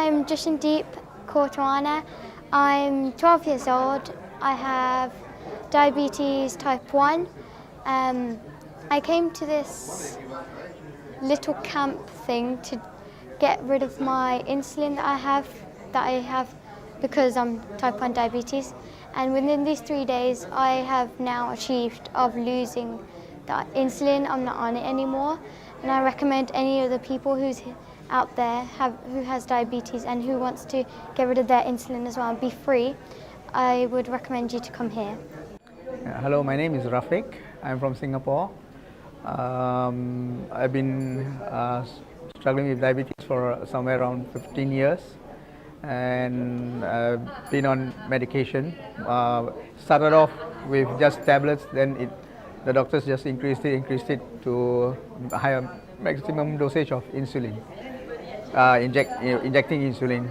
I'm Jashandeep Kaurtawana. I'm 12 years old. I have diabetes type 1. I came to this little camp thing to get rid of my insulin that I have because I'm type 1 diabetes. And within these 3 days, I have now achieved of losing the insulin. I'm not on it anymore. And I recommend any of the people who's out there who has diabetes and who wants to get rid of their insulin as well and be free, I would recommend you to come here. Hello, my name is Rafiq. I'm from Singapore. I've been struggling with diabetes for somewhere around 15 years, and I've been on medication. Started off with just tablets, then the doctors just increased it to a higher maximum dosage of insulin, injecting insulin.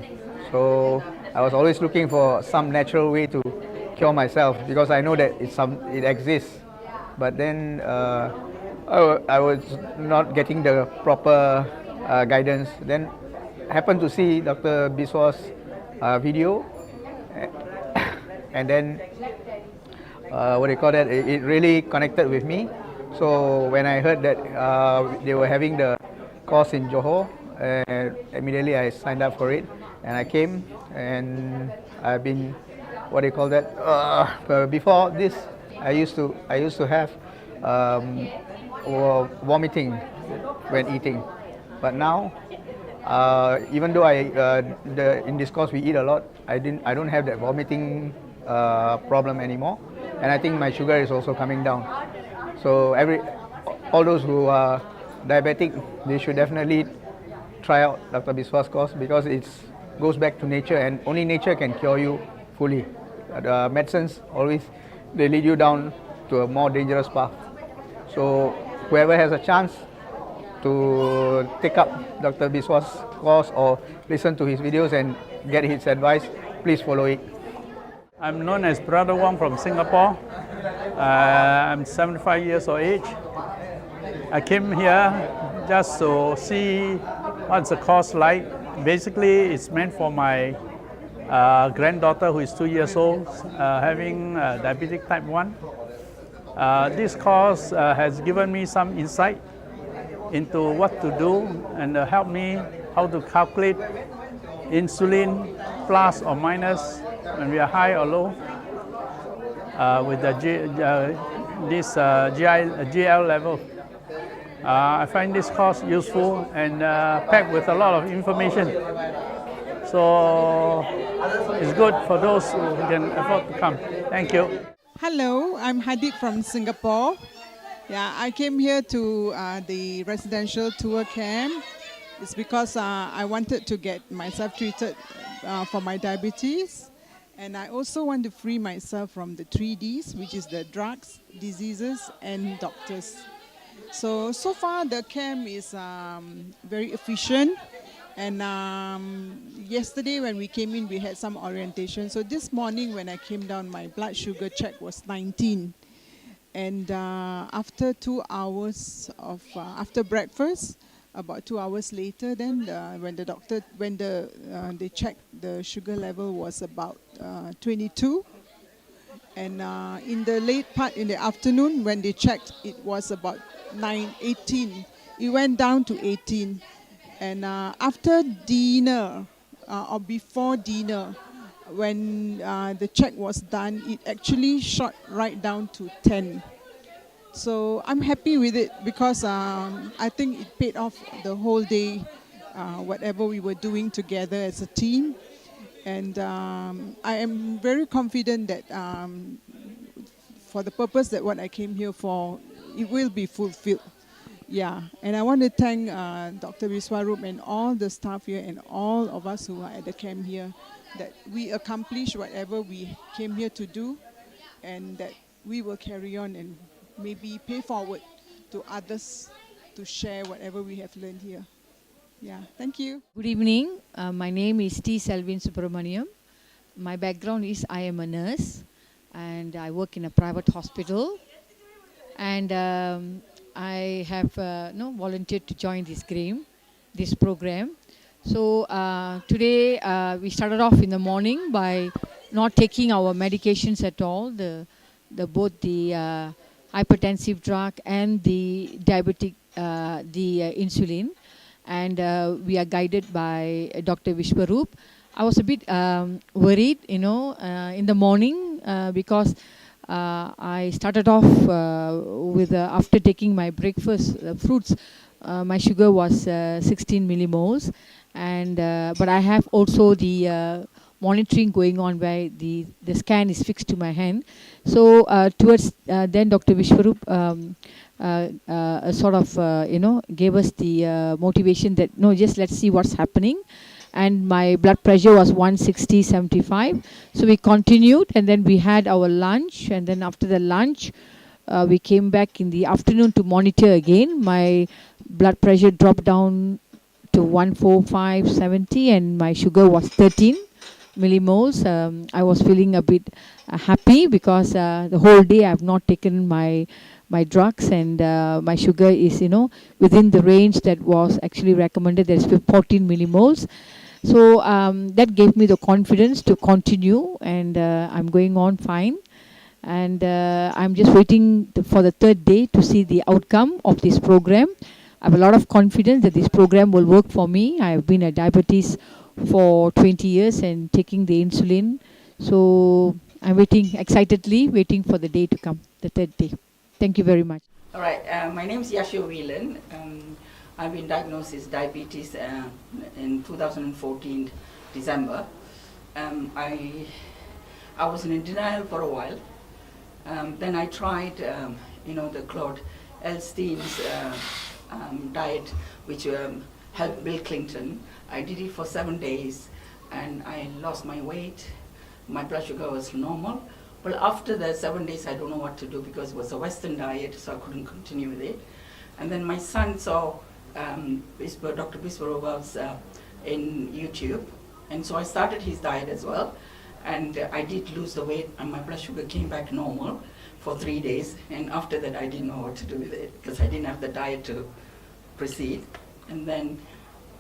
So I was always looking for some natural way to cure myself because I know that it exists, but then I was not getting the proper guidance. Then happened to see Dr. Biswa's video, and then it really connected with me. So when I heard that they were having the course in Johor, immediately I signed up for it, and I came, and I've been before this I used to have vomiting when eating, but now even though in this course we eat a lot, I don't have that vomiting problem anymore, and I think my sugar is also coming down. So all those who are diabetic, they should definitely try out Dr. Biswa's course because it goes back to nature, and only nature can cure you fully. The medicines always they lead you down to a more dangerous path. So whoever has a chance to take up Dr. Biswa's course or listen to his videos and get his advice, please follow it. I'm known as Brother Wong from Singapore. I'm 75 years of age. I came here just to see what's the course like. Basically, it's meant for my granddaughter who is 2 years old, having diabetic type 1. This course has given me some insight into what to do and helped me how to calculate insulin plus or minus when we are high or low with the GL level. I find this course useful and packed with a lot of information. So it's good for those who can afford to come. Thank you. Hello, I'm Hadid from Singapore. Yeah, I came here to the residential tour camp. It's because I wanted to get myself treated for my diabetes. And I also want to free myself from the 3Ds, which is the drugs, diseases, and doctors. So far the camp is very efficient. And yesterday when we came in, we had some orientation. So this morning when I came down, my blood sugar check was 19. And after 2 hours after breakfast, about 2 hours later, then when they checked, the sugar level was about 22. And in the late part in the afternoon, when they checked, it was about 18. It went down to 18. And after dinner or before dinner, when the check was done, it actually shot right down to 10. So I'm happy with it because I think it paid off the whole day, whatever we were doing together as a team. And I am very confident that for the purpose that what I came here for, it will be fulfilled. Yeah, and I want to thank Dr. Biswarup and all the staff here and all of us who are at the camp here, that we accomplish whatever we came here to do, and that we will carry on and maybe pay forward to others to share whatever we have learned here. Yeah, thank you. Good evening. My name is T. Selvin Subramaniam. My background is I am a nurse and I work in a private hospital. And I have volunteered to join this program. So today we started off in the morning by not taking our medications at all, both the hypertensive drug and the diabetic, insulin. And we are guided by Dr. Vishwaroop. I was a bit worried, in the morning because I started off with, after taking my breakfast fruits, my sugar was 16 millimoles. And but I have also the monitoring going on where the scan is fixed to my hand. So towards then Dr. Vishwaroop sort of gave us the motivation that no, just let's see what's happening. And my blood pressure was 160/75. So we continued, and then we had our lunch, and then after the lunch we came back in the afternoon to monitor again. My blood pressure dropped down to 145/70, and my sugar was 13 millimoles. I was feeling a bit happy because the whole day I have not taken my drugs, and my sugar is within the range that was actually recommended. There's 14 millimoles. So that gave me the confidence to continue, and I'm going on fine. And I'm just waiting for the third day to see the outcome of this program. I have a lot of confidence that this program will work for me. I have been a diabetes for 20 years and taking the insulin. So I'm excitedly waiting for the day to come, the third day. Thank you very much. All right, my name is Yashio Whelan. I've been diagnosed with diabetes in 2014, December. I was in denial for a while. Then I tried, the Claude Elstein's diet, which helped Bill Clinton. I did it for 7 days, and I lost my weight. My blood sugar was normal. Well, after the 7 days, I don't know what to do because it was a Western diet, so I couldn't continue with it. And then my son saw Dr. Biswaroop's in YouTube, and so I started his diet as well. And I did lose the weight, and my blood sugar came back normal for 3 days. And after that, I didn't know what to do with it because I didn't have the diet to proceed. And then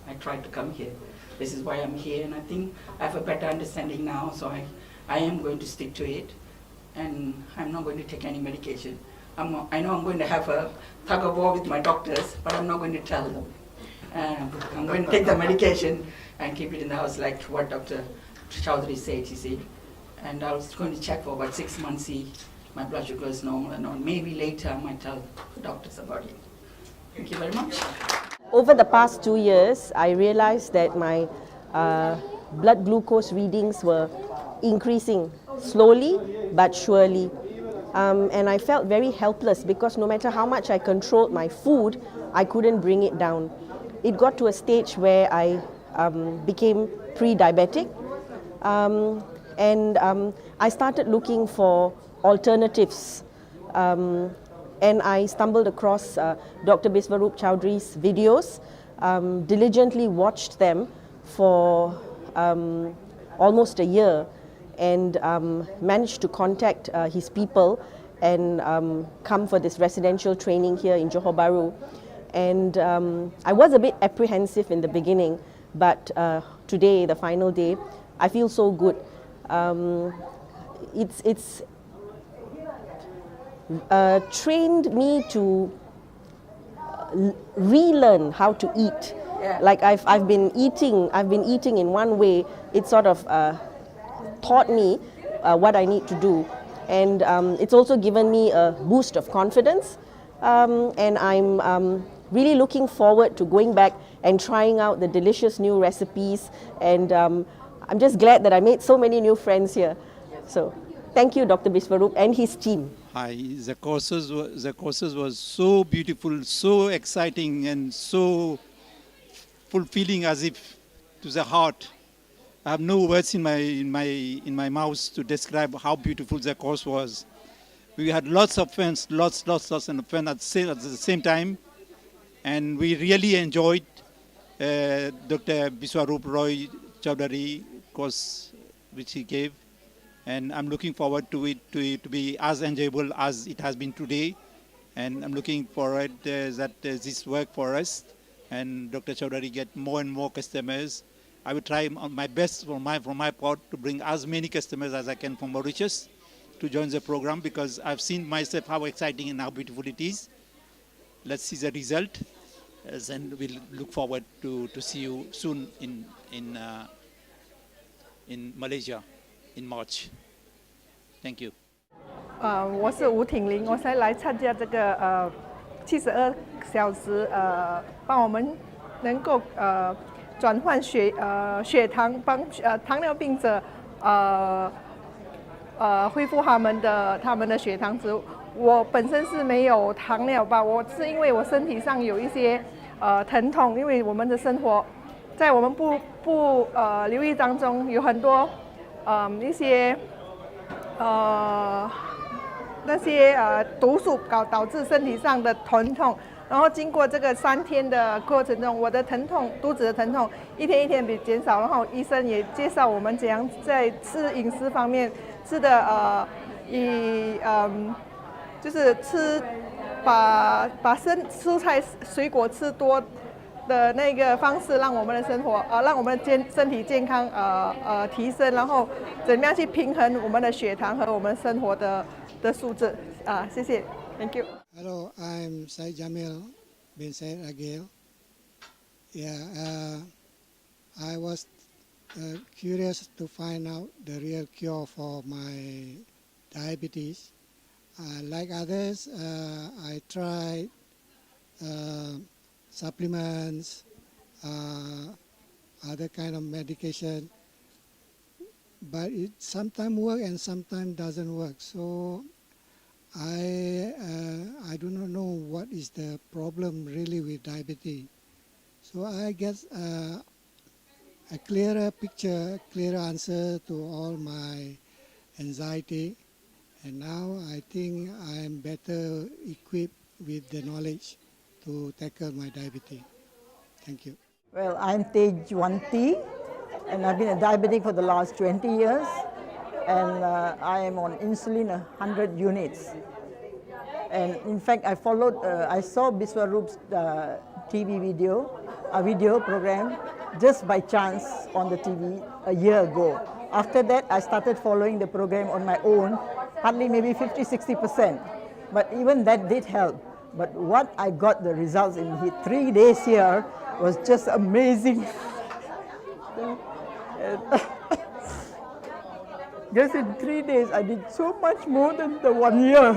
I tried to come here. This is why I'm here, and I think I have a better understanding now, so I am going to stick to it. And I'm not going to take any medication. I know I'm going to have a tug of war with my doctors, but I'm not going to tell them. I'm going to take the medication and keep it in the house like what Dr. Chowdhury said, you see. And I was going to check for about 6 months, see my blood sugar is normal and all. Maybe later I might tell the doctors about it. Thank you very much. Over the past 2 years, I realized that my blood glucose readings were increasing slowly but surely. And I felt very helpless because no matter how much I controlled my food, I couldn't bring it down. It got to a stage where I became pre-diabetic, and I started looking for alternatives. And I stumbled across Dr. Biswaroop Chowdhury's videos, diligently watched them for almost a year, and managed to contact his people and come for this residential training here in Johor Bahru. And I was a bit apprehensive in the beginning, but today, the final day, I feel so good. It's trained me to relearn how to eat. Yeah. Like I've been eating in one way. It sort of taught me what I need to do, and it's also given me a boost of confidence. And I'm really looking forward to going back and trying out the delicious new recipes. And I'm just glad that I made so many new friends here. So thank you, Dr. Biswaroop and his team. Hi, the courses was so beautiful, so exciting, and so fulfilling, as if to the heart. I have no words in my mouth to describe how beautiful the course was. We had lots of friends, lots of fun at the same time, and we really enjoyed Dr. Biswaroop Roy Chowdhury course which he gave. And I'm looking forward to it to be as enjoyable as it has been today. And I'm looking forward that this work for us and Dr. Chaudhary get more and more customers. I will try my best from my part to bring as many customers as I can from Mauritius to join the program, because I've seen myself how exciting and how beautiful it is. Let's see the result, and we'll look forward to see you soon in Malaysia in March. Thank you. 我是吴挺玲，我才来参加这个72小时帮我们能够转换血糖，帮糖尿病者恢复他们的血糖值。我本身是没有糖尿病，我是因为我身体上有一些疼痛，因为我们的生活在我们不留意当中有很多一些那些毒素导致身体上的疼痛，然后经过这个3天的过程中，我的疼痛肚子的疼痛一天一天比减少，然后医生也介绍我们怎样在吃饮食方面吃的就是吃把蔬菜水果吃多的那个方式，让我们的生活让我们的身体健康提升，然后怎么样去平衡我们的血糖和我们生活的素质谢谢 ，Thank you. Hello, I'm Syed Jamil bin Syed Agil. Yeah, I was curious to find out the real cure for my diabetes. Like others, I tried supplements, other kind of medication, but it sometimes works and sometimes doesn't work. So I do not know what is the problem really with diabetes. So I guess a clearer picture, clearer answer to all my anxiety. And now I think I am better equipped with the knowledge to tackle my diabetes. Thank you. Well, I'm Tejwanti, and I've been a diabetic for the last 20 years, and I am on insulin 100 units. And in fact, I saw Biswaroop's TV video program just by chance on the TV a year ago. After that, I started following the program on my own, hardly maybe 50-60%. But even that did help. But what I got the results in 3 days here was just amazing. Just in 3 days, I did so much more than the 1 year,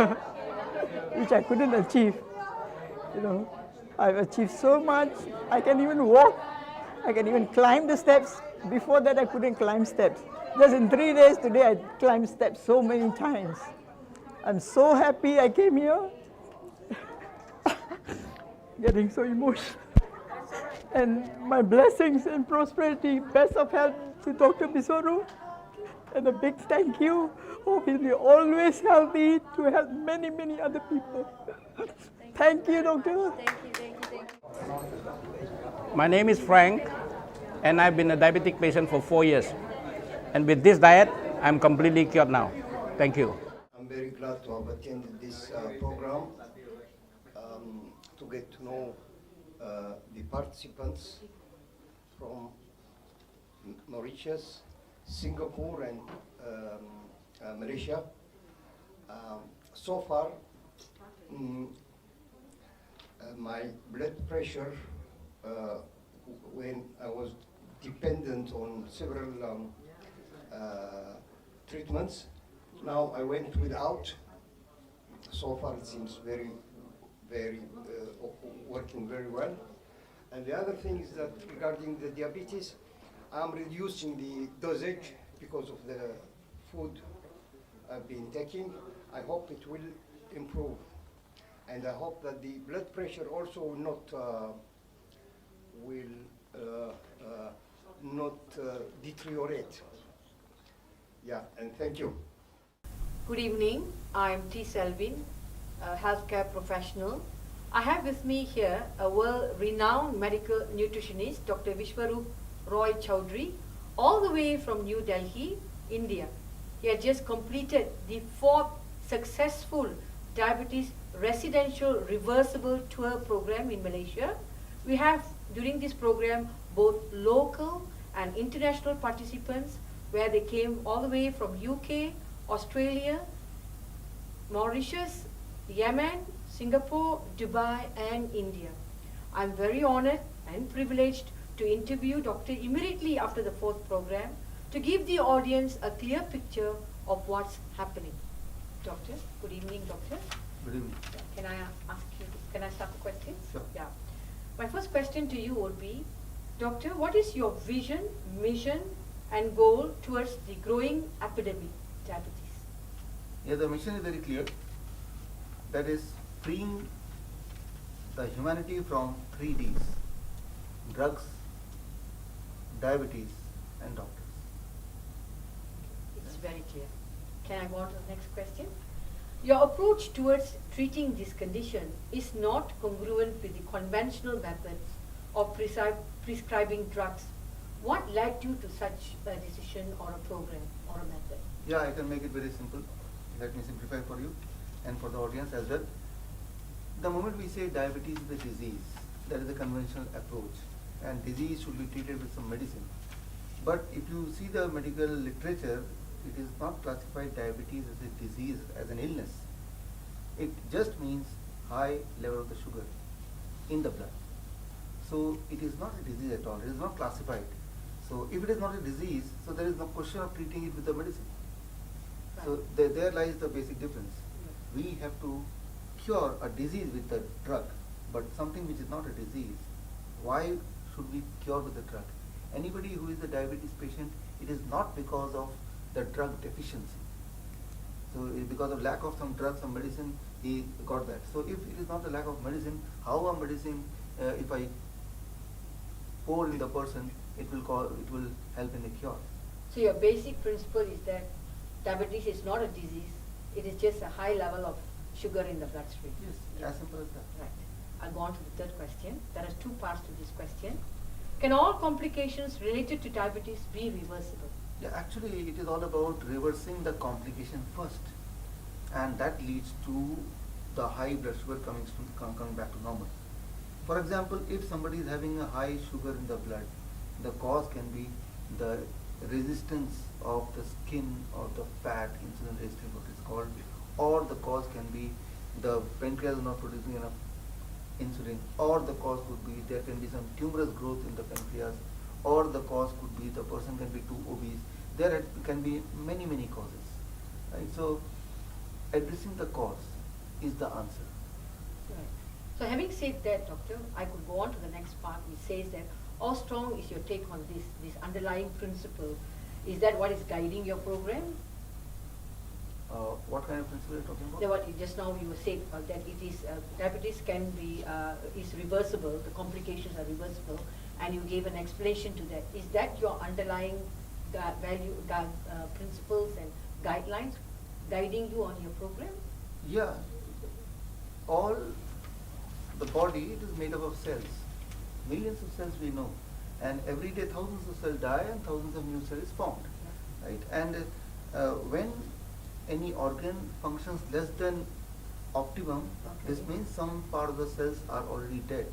which I couldn't achieve. You know, I've achieved so much. I can even walk. I can even climb the steps. Before that, I couldn't climb steps. Just in 3 days today, I climbed steps so many times. I'm so happy I came here. Getting so emotional. And my blessings and prosperity, best of health to Dr. Biswaroop. And a big thank you. Hope he'll be always healthy to help many, many other people. Thank you, doctor. Thank you. My name is Frank, and I've been a diabetic patient for 4 years. And with this diet, I'm completely cured now. Thank you. I'm very glad to have attended this program to get to know the participants from Mauritius, Singapore, and Malaysia. So far, my blood pressure, when I was dependent on several treatments, now I went without. So far it seems very working very well. And the other thing is that regarding the diabetes, I'm reducing the dosage because of the food I've been taking. I hope it will improve. And I hope that the blood pressure also will not deteriorate. Yeah, and thank you. Good evening. I'm T. Selvin, a healthcare professional. I have with me here a world-renowned medical nutritionist, Dr. Vishwaroop Roy Chaudhary, all the way from New Delhi, India. He had just completed the 4th successful diabetes residential reversible tour program in Malaysia. We have during this program both local and international participants, where they came all the way from UK, Australia, Mauritius, Yemen, Singapore, Dubai and India. I'm very honored and privileged to interview Doctor immediately after the 4th program to give the audience a clear picture of what's happening. Doctor, good evening, Doctor. Good evening. Can I ask you, can I start the questions? Sure. Yeah. My first question to you would be, Doctor, what is your vision, mission and goal towards the growing epidemic, diabetes? Yeah, the mission is very clear. That is freeing the humanity from 3 Ds: drugs, diabetes and doctors. It's very clear. Can I go on to the next question? Your approach towards treating this condition is not congruent with the conventional methods of prescribing drugs. What led you to such a decision or a program or a method? Yeah, I can make it very simple. Let me simplify for you and for the audience as well. The moment we say diabetes is a disease, that is a conventional approach, and disease should be treated with some medicine. But if you see the medical literature, it is not classified diabetes as a disease, as an illness. It just means high level of the sugar in the blood. So it is not a disease at all. It is not classified. So if it is not a disease, so there is no question of treating it with the medicine. Right. So there lies the basic difference. We have to cure a disease with the drug, but something which is not a disease, why should we cure with the drug? Anybody who is a diabetes patient, it is not because of the drug deficiency. So because of lack of some drug, some medicine, he got that. So if it is not a lack of medicine, how a medicine, if I pour in the person, it will help in the cure. So your basic principle is that diabetes is not a disease, it is just a high level of sugar in the bloodstream. Yes, as simple as that. Right. I'll go on to the third question. There are 2 parts to this question. Can all complications related to diabetes be reversible? Yeah, actually it is all about reversing the complication first, and that leads to the high blood sugar coming back to normal. For example, if somebody is having a high sugar in the blood, the cause can be the resistance of the skin or the fat, insulin resistance what is called, or the cause can be the pancreas is not producing enough insulin, or the cause could be there can be some tumorous growth in the pancreas, or the cause could be the person can be too obese. There can be many causes, right? So addressing the cause is the answer. Right. So having said that, Doctor, I could go on to the next part which says that how strong is your take on this underlying principle? Is that what is guiding your program? What kind of principle are you talking about? What just now you said that it is diabetes can be is reversible. The complications are reversible, and you gave an explanation to that. Is that your underlying principles and guidelines guiding you on your program? Yeah. All the body, it is made up of cells. Millions of cells we know, and every day thousands of cells die and thousands of new cells formed, right? And when any organ functions less than optimum, this means some part of the cells are already dead,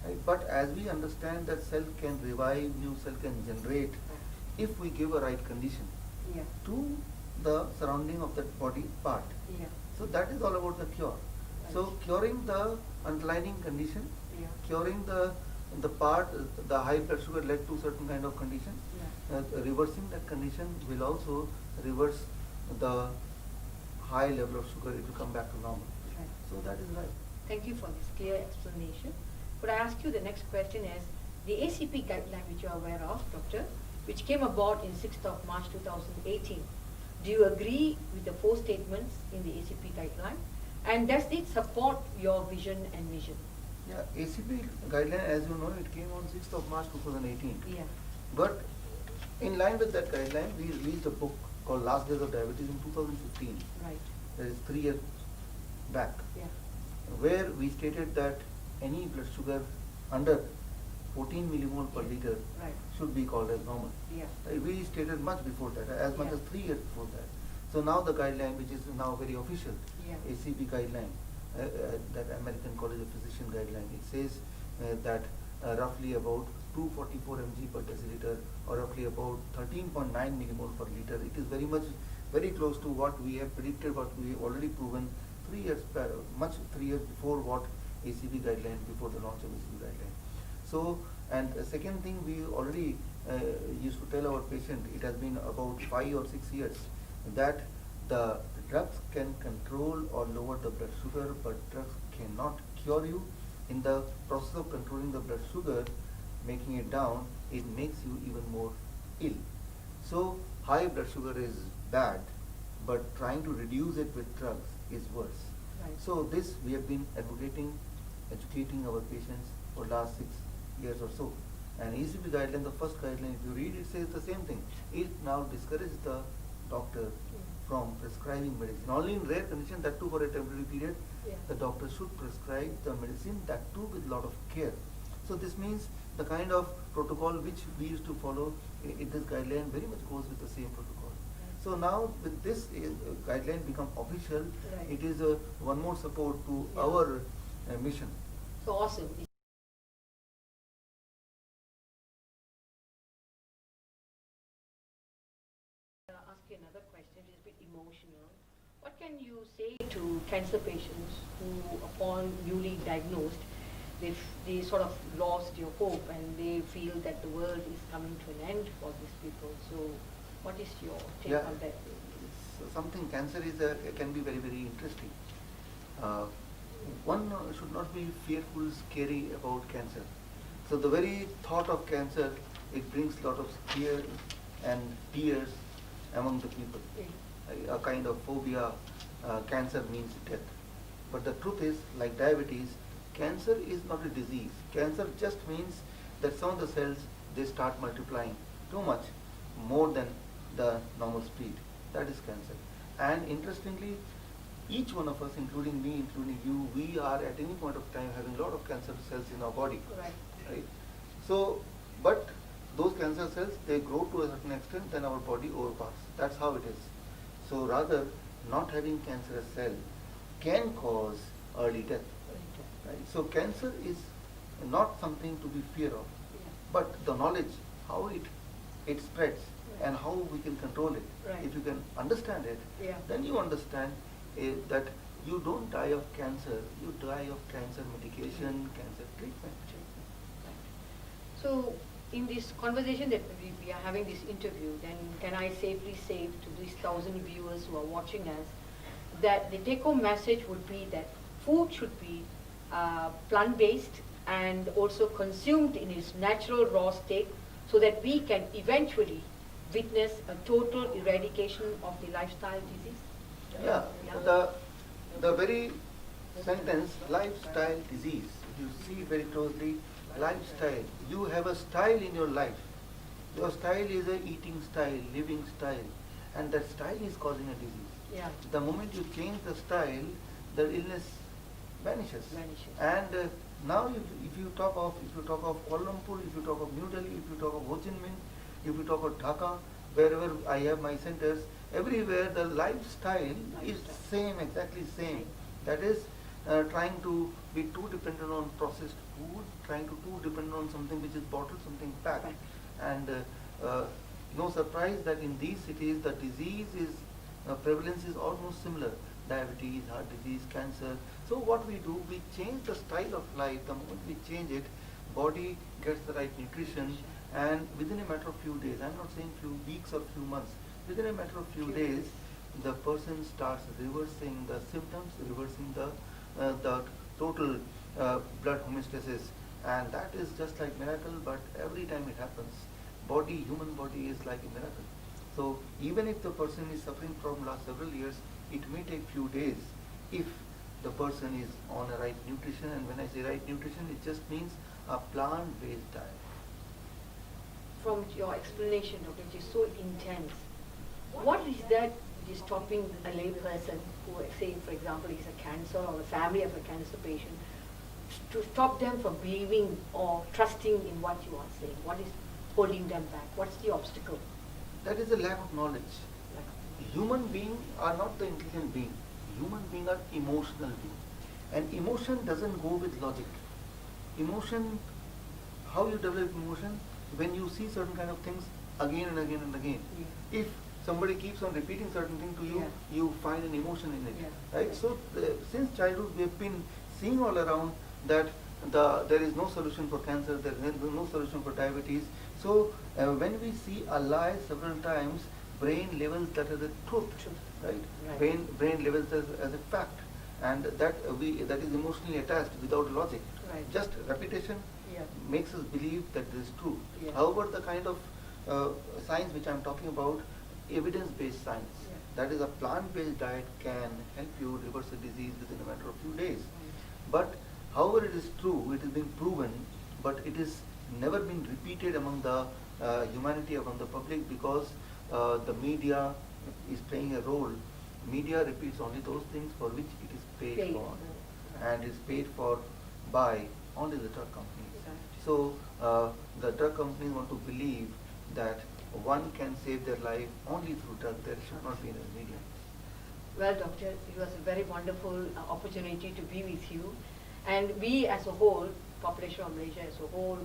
right? But as we understand that cell can revive, new cell can generate, if we give a right condition to the surrounding of that body part. So that is all about the cure. So curing the underlying condition, curing the part, the high blood sugar led to certain kind of condition, reversing that condition will also reverse the high level of sugar, it will come back to normal. Right. So that is right. Thank you for this clear explanation. Could I ask you the next question is, the ACP guideline which you are aware of, Doctor, which came about in 6th of March 2018, do you agree with the 4 statements in the ACP guideline? And does it support your vision and mission? Yeah, ACP guideline, as you know, it came on 6th of March 2018. Yeah. But in line with that guideline, we released a book called Last Days of Diabetes in 2015. Right. That is 3 years back. Yeah. Where we stated that any blood sugar under 14 millimole per liter should be called as normal. Yeah. We stated much before that, as much as 3 years before that. So now the guideline, which is now very official, ACP guideline, that American College of Physicians guideline, it says that roughly about 244 mg per deciliter, or roughly about 13.9 millimole per liter. It is very close to what we have predicted, what we have already proven 3 years before what ACB guideline, before the launch of ACB guideline. So, and second thing, we already used to tell our patient, it has been about 5 or 6 years, that the drugs can control or lower the blood sugar, but drugs cannot cure you. In the process of controlling the blood sugar, making it down, it makes you even more ill. So high blood sugar is bad, but trying to reduce it with drugs is worse. Right. So this we have been advocating, educating our patients for last 6 years or so. And ACB guideline, the first guideline, if you read, it says the same thing. It now discourages the doctor from prescribing medicine. Only in rare condition, that too for a temporary period, the doctor should prescribe the medicine, that too with lot of care. So this means the kind of protocol which we used to follow in this guideline very much goes with the same protocol. So now with this guideline become official, it is one more support to our mission. So awesome. I'll ask you another question, which is a bit emotional. What can you say to cancer patients who, upon newly diagnosed, they sort of lost your hope and they feel that the world is coming to an end for these people? So, what is your take on that? Something, cancer is can be very, very interesting. One should not be fearful, scary about cancer. So the very thought of cancer, it brings a lot of fear and tears among the people. A kind of phobia, cancer means death. But the truth is, like diabetes, cancer is not a disease. Cancer just means that some of the cells, they start multiplying too much, more than the normal speed. That is cancer. And interestingly, each one of us, including me, including you, we are at any point of time having a lot of cancer cells in our body. Right? So, but those cancer cells, they grow to a certain extent, then our body overpass. That's how it is. So rather, not having cancerous cell can cause early death. Right? So cancer is not something to be feared of, but the knowledge, how it spreads and how we can control it. If you can understand it, then you understand that you don't die of cancer, you die of cancer medication, cancer treatment. So, in this conversation that we are having, this interview, then can I safely say to these 1,000 viewers who are watching us that the take-home message would be that food should be plant-based and also consumed in its natural raw state, so that we can eventually witness a total eradication of the lifestyle disease? The very sentence, lifestyle disease, if you see very closely, lifestyle, you have a style in your life. Your style is a eating style, living style, and that style is causing a disease. The moment you change the style, the illness vanishes. And now if you talk of Kuala Lumpur, if you talk of New Delhi, if you talk of Ho Chi Minh, if you talk of Dhaka, wherever I have my centers, everywhere the lifestyle is same, exactly same. That is trying to be too dependent on processed food, trying to too dependent on something which is bottled, something packed. And no surprise that in these cities the disease is, prevalence is almost similar. Diabetes, heart disease, cancer. So what we do, we change the style of life. The moment we change it, body gets the right nutrition, and within a matter of few days, I'm not saying few weeks or few months, within a matter of few days, the person starts reversing the symptoms, reversing the total blood homeostasis, and that is just like miracle. But every time it happens, human body is like a miracle. So even if the person is suffering from last several years, it may take few days if the person is on a right nutrition. And when I say right nutrition, it just means a plant-based diet. From your explanation, Doctor, which is so intense, what is that which is stopping a layperson who, say, for example, is a cancer or a family of a cancer patient, to stop them from believing or trusting in what you are saying? What is holding them back? What's the obstacle? That is a lack of knowledge. Human beings are not the intelligent being. Human beings are emotional beings. And emotion doesn't go with logic. Emotion how you develop emotion? When you see certain kind of things again and again and again. If somebody keeps on repeating certain thing to you, you find an emotion in it, right? So since childhood we have been seeing all around that there is no solution for cancer, there is no solution for diabetes. So when we see a lie several times, brain labels that as a truth, right? Brain labels that as a fact, and that is emotionally attached without logic. Right. Just repetition makes us believe that this is true. Yeah. However, the kind of science which I am talking about, evidence-based science, that is a plant-based diet can help you reverse a disease within a matter of few days. But however it is true, it has been proven, but it is never been repeated among the humanity, among the public, because the media is playing a role. Media repeats only those things for which it is paid for, and is paid for by only the drug companies. So the drug companies want to believe that one can save their life only through drug. There should not be in the media. Well, Doctor, it was a very wonderful opportunity to be with you. And we as a whole, population of Malaysia as a whole,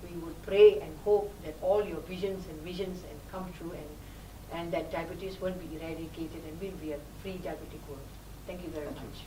we would pray and hope that all your visions and come true, and that diabetes will be eradicated and will be a free diabetic world. Thank you very much.